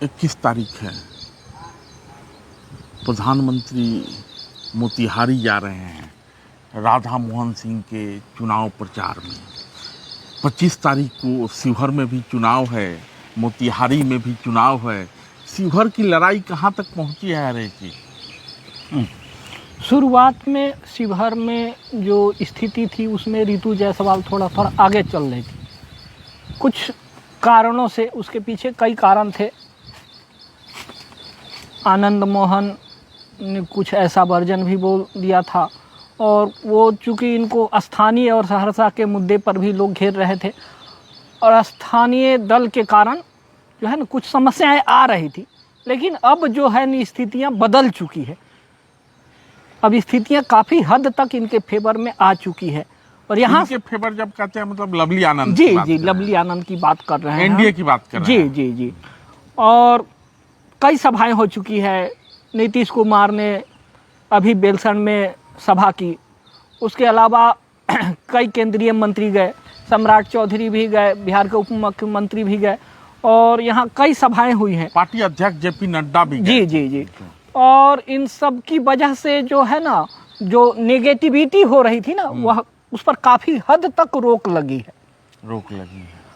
21 तारीख है। प्रधानमंत्री मोतिहारी जा रहे हैं राधा मोहन सिंह के चुनाव प्रचार में। 25 तारीख को शिवहर में भी चुनाव है, मोतिहारी में भी चुनाव है। शिवहर की लड़ाई कहाँ तक पहुँची है हरेश जी? शुरुआत में शिवहर में जो स्थिति थी उसमें ऋतु जायसवाल थोड़ा आगे चल रही थी। कुछ कारणों से, उसके पीछे कई कारण थे। आनंद मोहन ने कुछ ऐसा वर्जन भी बोल दिया था, और वो चूँकि इनको स्थानीय और सहरसा के मुद्दे पर भी लोग घेर रहे थे, और स्थानीय दल के कारण जो है ना कुछ समस्याएं आ रही थी। लेकिन अब जो है ना स्थितियाँ बदल चुकी है। अब स्थितियाँ काफ़ी हद तक इनके फेवर में आ चुकी है। और यहाँ इनके फेवर जब कहते हैं मतलब लवली आनंद जी जी लवली आनंद की बात कर रहे हैं, एनडीए की बात कर रहे हैं। जी जी जी। और कई सभाएं हो चुकी है। नीतीश कुमार ने अभी बेलसर में सभा की, उसके अलावा कई केंद्रीय मंत्री गए, सम्राट चौधरी भी गए, बिहार के उप मुख्यमंत्री भी गए, और यहाँ कई सभाएं हुई हैं। पार्टी अध्यक्ष जेपी नड्डा भी जी जी जी। और इन सब की वजह से जो है ना, जो नेगेटिविटी हो रही थी ना, वह उस पर काफ़ी हद तक रोक लगी है।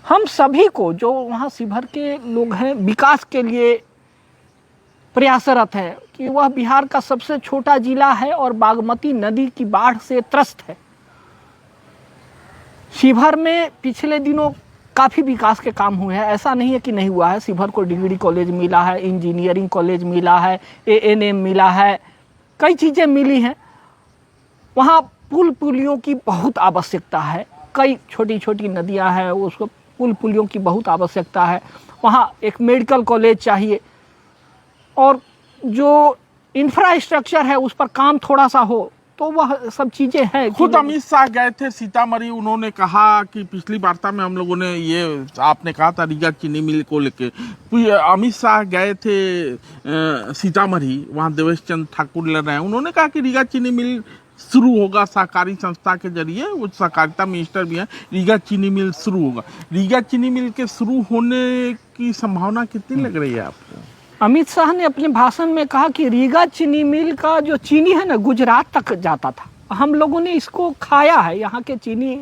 हम सभी को, जो वहाँ शिवहर के लोग हैं, विकास के लिए प्रयासरत है कि वह बिहार का सबसे छोटा जिला है और बागमती नदी की बाढ़ से त्रस्त है। शिवहर में पिछले दिनों काफ़ी विकास के काम हुए हैं, ऐसा नहीं है कि नहीं हुआ है। शिवहर को डिग्री कॉलेज मिला है, इंजीनियरिंग कॉलेज मिला है, एएनएम मिला है, कई चीज़ें मिली हैं। वहाँ पुल पुलियों की बहुत आवश्यकता है। कई छोटी छोटी नदियाँ हैं, उसको पुल पुलियों की बहुत आवश्यकता है। वहाँ एक मेडिकल कॉलेज चाहिए, और जो इंफ्रास्ट्रक्चर है उस पर काम थोड़ा सा हो, तो वह सब चीज़ें हैं। खुद अमित शाह गए थे सीतामढ़ी, उन्होंने कहा कि पिछली वार्ता में हम लोगों ने ये आपने कहा था रीगा चीनी मिल को लेके, अमित शाह गए थे सीतामढ़ी, वहाँ देवेश चंद्र ठाकुर लड़ रहे हैं। उन्होंने कहा कि रीगा चीनी मिल शुरू होगा सहकारी संस्था के जरिए, वो सहकारिता मिनिस्टर भी हैं, रीगा चीनी मिल शुरू होगा। रीगा चीनी मिल के शुरू होने की संभावना कितनी लग रही है आपको? अमित शाह ने अपने भाषण में कहा कि रीगा चीनी मिल का जो चीनी है ना, गुजरात तक जाता था। हम लोगों ने इसको खाया है, यहाँ के चीनी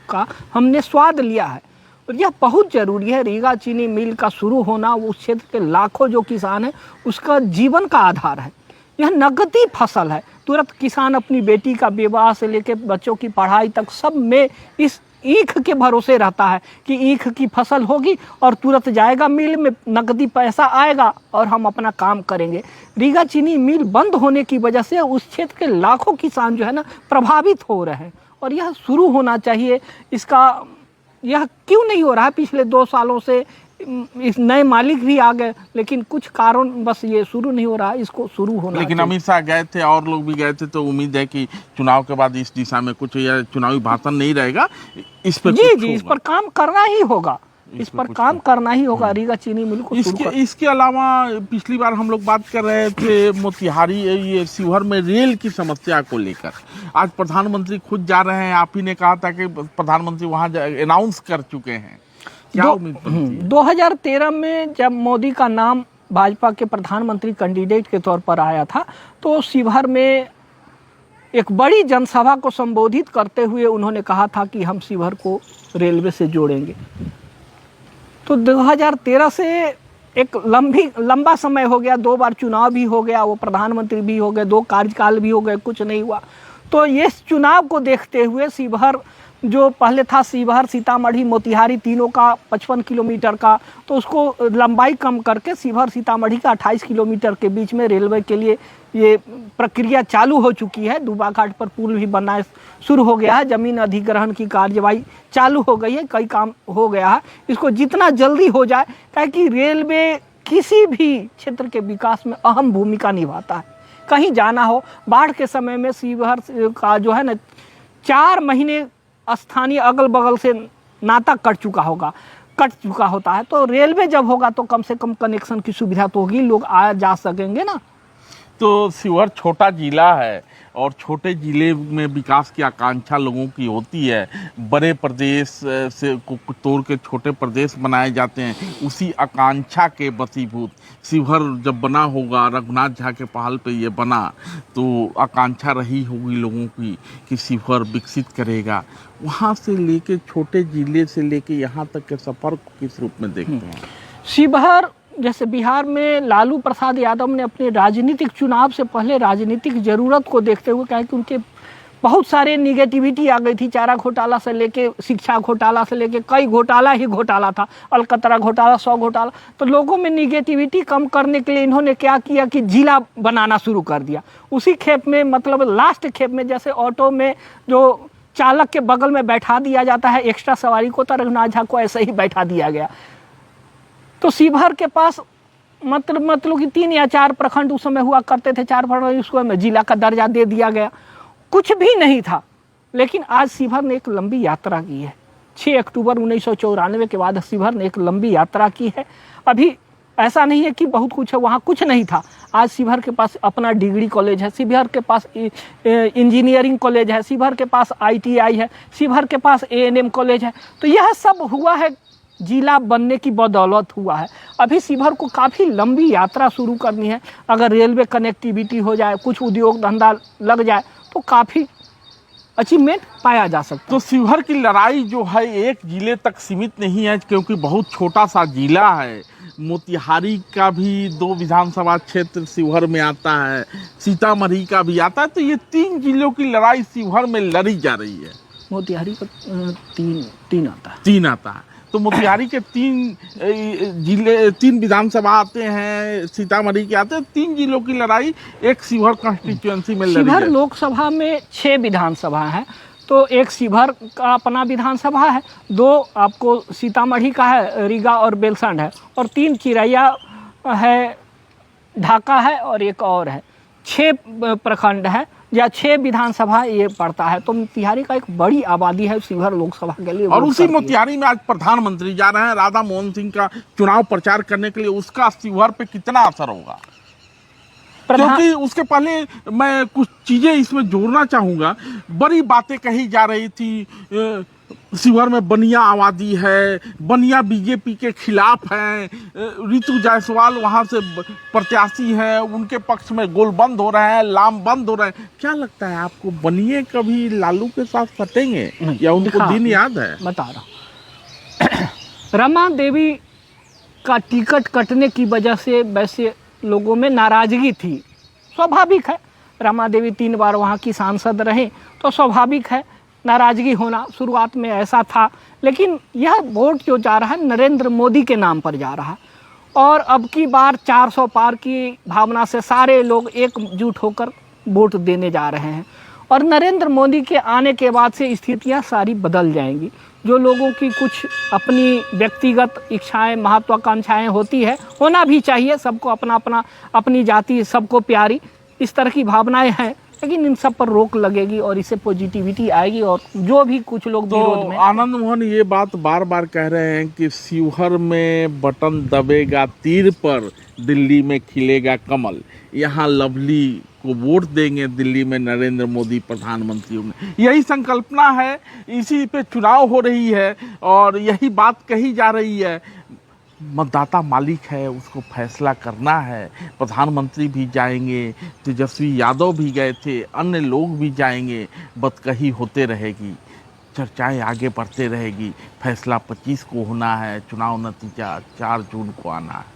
का हमने स्वाद लिया है, और यह बहुत ज़रूरी है। रीगा चीनी मिल का शुरू होना उस क्षेत्र के लाखों जो किसान हैं उसका जीवन का आधार है। यह नकदी फसल है। तुरंत किसान अपनी बेटी का विवाह से लेकर बच्चों की पढ़ाई तक सब में इस ईख के भरोसे रहता है कि ईख की फसल होगी और तुरंत जाएगा मिल में, नकदी पैसा आएगा और हम अपना काम करेंगे। रीगा चीनी मिल बंद होने की वजह से उस क्षेत्र के लाखों किसान जो है ना प्रभावित हो रहे हैं, और यह शुरू होना चाहिए। इसका यह क्यों नहीं हो रहा है? पिछले 2 सालों से इस नए मालिक भी आ गए, लेकिन कुछ कारण बस ये शुरू नहीं हो रहा है। इसको शुरू होना लेकिन चाहिए। अमित शाह गए थे और लोग भी गए थे, तो उम्मीद है कि चुनाव के बाद इस दिशा में कुछ या चुनावी भाषण नहीं रहेगा, इस पर जी जी, इस पर काम करना ही होगा, इस पर काम करना ही होगा। रीगा चीनी मिल को इसके अलावा पिछली बार हम लोग बात कर रहे थे मोतिहारी, ये शिवहर में रेल की समस्या को लेकर। आज प्रधानमंत्री खुद जा रहे हैं। आप ही ने कहा था कि प्रधानमंत्री वहाँ अनाउंस कर चुके हैं। क्या उम्मीद बनती है? 2013 में जब मोदी का नाम भाजपा के प्रधानमंत्री कैंडिडेट के तौर पर आया था, तो शिवहर में एक बड़ी जनसभा को संबोधित करते हुए उन्होंने कहा था कि हम शिवहर को रेलवे से जोड़ेंगे। तो 2013 से एक लंबा समय हो गया, 2 बार चुनाव भी हो गया, वो प्रधानमंत्री भी हो गए, 2 कार्यकाल भी हो गए, कुछ नहीं हुआ। तो इस चुनाव को देखते हुए शिवहर जो पहले था, शिवहर सीतामढ़ी मोतिहारी तीनों का 55 किलोमीटर का, तो उसको लंबाई कम करके शिवहर सीतामढ़ी का 28 किलोमीटर के बीच में रेलवे के लिए ये प्रक्रिया चालू हो चुकी है। दुबा घाट पर पुल भी बनना शुरू हो गया है, ज़मीन अधिग्रहण की कार्यवाही चालू हो गई है, कई काम हो गया है। इसको जितना जल्दी हो जाए, ताकि रेलवे किसी भी क्षेत्र के विकास में अहम भूमिका निभाता है। कहीं जाना हो, बाढ़ के समय में शिवहर का जो है ना 4 महीने स्थानीय अगल बगल से नाता कट चुका होता है। तो रेलवे जब होगा तो कम से कम कनेक्शन की सुविधा तो होगी, लोग आ जा सकेंगे ना। तो शिवहर छोटा जिला है, और छोटे जिले में विकास की आकांक्षा लोगों की होती है। बड़े प्रदेश से को तोड़ के छोटे प्रदेश बनाए जाते हैं, उसी आकांक्षा के वशीभूत शिवहर जब बना होगा, रघुनाथ झा के पहल पे ये बना, तो आकांक्षा रही होगी लोगों की कि शिवहर विकसित करेगा। वहाँ से लेके छोटे जिले से लेके यहाँ तक के सफ़र को किस रूप में देखते हैं? शिवहर जैसे बिहार में लालू प्रसाद यादव ने अपने राजनीतिक चुनाव से पहले राजनीतिक ज़रूरत को देखते हुए कहा कि उनके बहुत सारे निगेटिविटी आ गई थी, चारा घोटाला से लेके शिक्षा घोटाला से लेके कई घोटाला ही घोटाला था, अलकतरा घोटाला, 100 घोटाला। तो लोगों में निगेटिविटी कम करने के लिए इन्होंने क्या किया कि जिला बनाना शुरू कर दिया। उसी खेप में मतलब लास्ट खेप में जैसे ऑटो में जो चालक के बगल में बैठा दिया जाता है एक्स्ट्रा सवारी को, तो रघुनाथ झा को ऐसे ही बैठा दिया गया। तो शिवहर के पास मतलब कि 3 या 4 प्रखंड उस समय हुआ करते थे, 4 प्रखंड, उसको जिला का दर्जा दे दिया गया। कुछ भी नहीं था, लेकिन आज शिवहर ने एक लंबी यात्रा की है। 6 अक्टूबर 1994 के बाद शिवहर ने एक लंबी यात्रा की है। अभी ऐसा नहीं है कि बहुत कुछ है, वहाँ कुछ नहीं था। आज शिवहर के पास अपना डिग्री कॉलेज है, शिवहर के पास इंजीनियरिंग कॉलेज है, शिवहर के पास ITI है, शिवहर के पास ANM कॉलेज है। तो यह सब हुआ है जिला बनने की बदौलत हुआ है। अभी शिवहर को काफ़ी लंबी यात्रा शुरू करनी है। अगर रेलवे कनेक्टिविटी हो जाए, कुछ उद्योग धंधा लग जाए, तो काफ़ी अचीवमेंट पाया जा सकता है। तो शिवहर की लड़ाई जो है एक जिले तक सीमित नहीं है, क्योंकि बहुत छोटा सा जिला है। मोतिहारी का भी 2 विधानसभा क्षेत्र शिवहर में आता है, सीतामढ़ी का भी आता है। तो ये 3 जिलों की लड़ाई शिवहर में लड़ी जा रही है। मोतिहारी का 3 आता है। 3 आता है। तो मोतिहारी के 3 जिले, 3 विधानसभा आते हैं, सीतामढ़ी के आते हैं। 3 जिलों की लड़ाई एक शिवहर कॉन्स्टिट्यूएंसी में लड़ी है। शिवहर लोकसभा में 6 विधानसभा है, तो एक शिवहर का अपना विधानसभा है, 2 आपको सीतामढ़ी का है, रीगा और बेलसंड है, और 3 चिरैया है, ढाका है, और एक और है। 6 प्रखंड है या 6 विधानसभा ये पड़ता है। तो मोतिहारी का एक बड़ी आबादी है शिवहर लोकसभा के लिए। और उसी मोतिहारी में आज प्रधानमंत्री जा रहे हैं राधा मोहन सिंह का चुनाव प्रचार करने के लिए। उसका शिवहर पे कितना असर होगा? क्योंकि उसके पहले मैं कुछ चीजें इसमें जोड़ना चाहूंगा। बड़ी बातें कही जा रही थी, शिवहर में बनिया आबादी है, बनिया बीजेपी के खिलाफ हैं, ऋतु जायसवाल वहां से प्रत्याशी हैं, उनके पक्ष में गोल बंद हो रहे हैं, लाम बंद हो रहे हैं। क्या लगता है आपको, बनिए कभी लालू के साथ सटेंगे या उनको दिन याद है? बता रहा हूँ। रमा देवी का टिकट कटने की वजह से वैसे लोगों में नाराजगी थी, स्वाभाविक है। रमा देवी 3 बार वहाँ की सांसद रहे, तो स्वाभाविक है नाराजगी होना। शुरुआत में ऐसा था, लेकिन यह वोट जो जा रहा है नरेंद्र मोदी के नाम पर जा रहा है। और अब की बार 400 पार की भावना से सारे लोग एकजुट होकर वोट देने जा रहे हैं। और नरेंद्र मोदी के आने के बाद से स्थितियां सारी बदल जाएंगी। जो लोगों की कुछ अपनी व्यक्तिगत इच्छाएं, महत्वाकांक्षाएं होती है, होना भी चाहिए, सबको अपना अपना, अपनी जाति सबको प्यारी, इस तरह की भावनाएं हैं, लेकिन इन सब पर रोक लगेगी और इससे पॉजिटिविटी आएगी। और जो भी कुछ लोग विरोध में, आनंद मोहन ये बात बार बार कह रहे हैं कि शिवहर में बटन दबेगा तीर पर, दिल्ली में खिलेगा कमल। यहाँ लवली को वोट देंगे, दिल्ली में नरेंद्र मोदी प्रधानमंत्री होंगे, यही संकल्पना है। इसी पे चुनाव हो रही है और यही बात कही जा रही है। मतदाता मालिक है, उसको फैसला करना है। प्रधानमंत्री भी जाएंगे, तेजस्वी यादव भी गए थे, अन्य लोग भी जाएंगे। बतकही होते रहेगी, चर्चाएं आगे बढ़ते रहेगी। फैसला 25 को होना है, चुनाव नतीजा 4 जून को आना है।